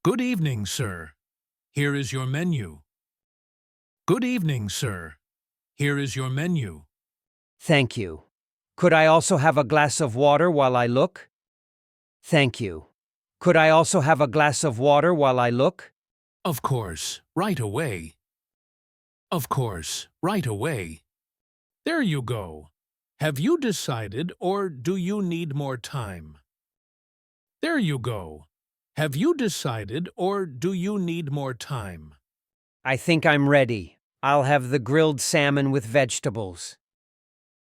Good evening, sir. Here is your menu. Good evening, sir. Here is your menu. Thank you. Could I also have a glass of water while I look? Thank you. Could I also have a glass of water while I look? Of course, right away. Of course, right away. There you go. Have you decided or do you need more time? There you go. Have you decided or do you need more time? I think I'm ready. I'll have the grilled salmon with vegetables.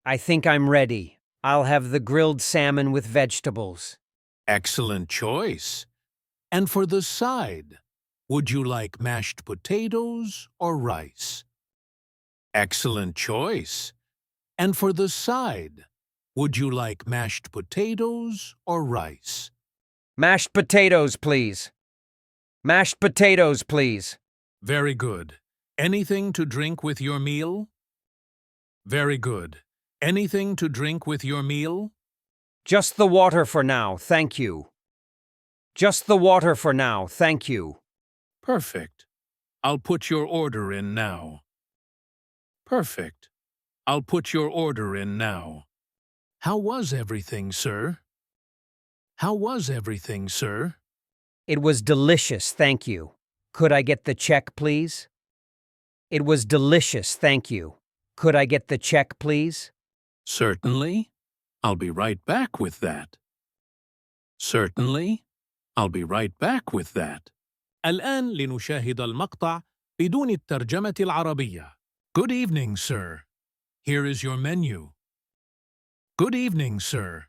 I think I'm ready. I'll have the grilled salmon with vegetables. Excellent choice. And for the side, would you like mashed potatoes or rice? Excellent choice. And for the side, would you like mashed potatoes or rice? Mashed potatoes, please. Mashed potatoes, please. Very good. Anything to drink with your meal? Very good. Anything to drink with your meal? Just the water for now, thank you. Just the water for now, thank you. Perfect. I'll put your order in now. Perfect. I'll put your order in now. How was everything, sir? How was everything, sir? It was delicious, thank you. Could I get the check, please? It was delicious, thank you. Could I get the check, please? Certainly. I'll be right back with that. Certainly. I'll be right back with that. الآن لنشاهد المقطع بدون الترجمة العربية. Good evening, sir. Here is your menu. Good evening, sir.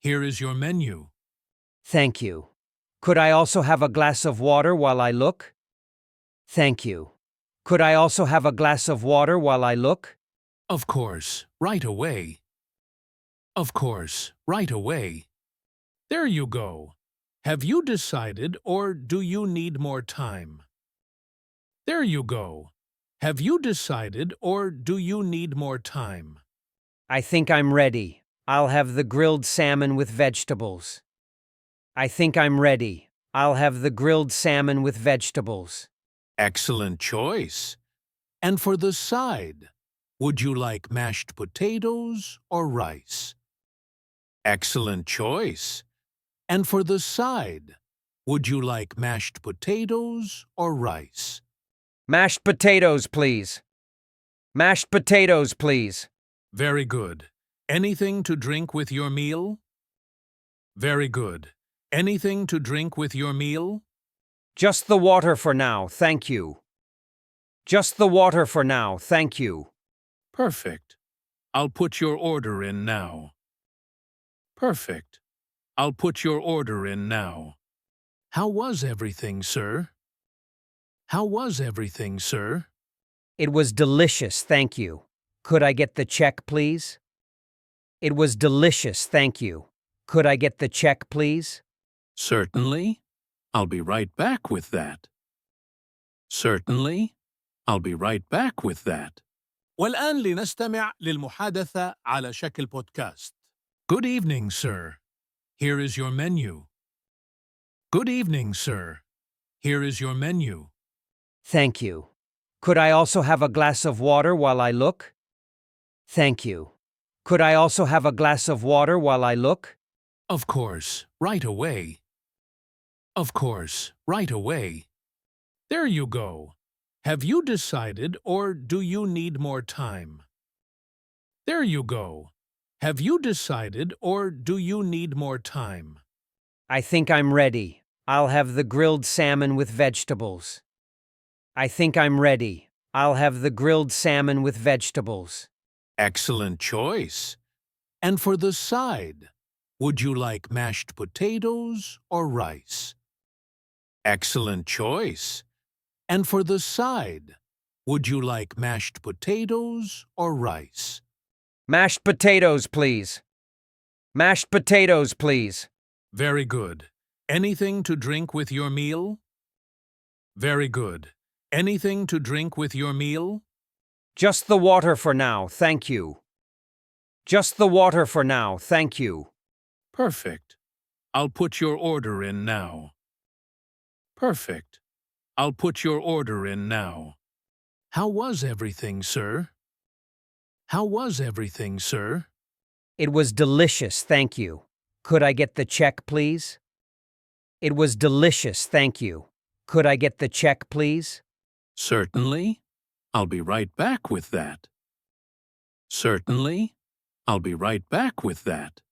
Here is your menu. Thank you. Could I also have a glass of water while I look? Thank you. Could I also have a glass of water while I look? Of course, right away. Of course, right away. There you go. Have you decided or do you need more time? There you go. Have you decided or do you need more time? I think I'm ready. I'll have the grilled salmon with vegetables. I think I'm ready. I'll have the grilled salmon with vegetables. Excellent choice. And for the side, would you like mashed potatoes or rice? Excellent choice. And for the side, would you like mashed potatoes or rice? Mashed potatoes, please. Mashed potatoes, please. Very good. Anything to drink with your meal? Very good. Anything to drink with your meal? Just the water for now, thank you. Just the water for now, thank you. Perfect. I'll put your order in now. Perfect. I'll put your order in now. How was everything, sir? How was everything, sir? It was delicious, thank you. Could I get the check, please? It was delicious, thank you. Could I get the check, please? Certainly. I'll be right back with that. Certainly. I'll be right back with that. والآن لنستمع للمحادثة على شكل بودكاست. Good evening, sir. Here is your menu. Good evening, sir. Here is your menu. Thank you. Could I also have a glass of water while I look? Thank you. Could I also have a glass of water while I look? Of course, right away. Of course, right away. There you go. Have you decided or do you need more time? There you go. Have you decided or do you need more time? I think I'm ready. I'll have the grilled salmon with vegetables. I think I'm ready. I'll have the grilled salmon with vegetables. Excellent choice. And for the side, would you like mashed potatoes or rice? Excellent choice. And for the side, would you like mashed potatoes or rice? Mashed potatoes, please. Mashed potatoes, please. Very good. Anything to drink with your meal? Very good. Anything to drink with your meal? Just the water for now, thank you. Just the water for now, thank you. Perfect. I'll put your order in now. Perfect. I'll put your order in now. How was everything, sir? How was everything, sir? It was delicious, thank you. Could I get the check, please? It was delicious, thank you. Could I get the check, please? Certainly. I'll be right back with that. Certainly. I'll be right back with that.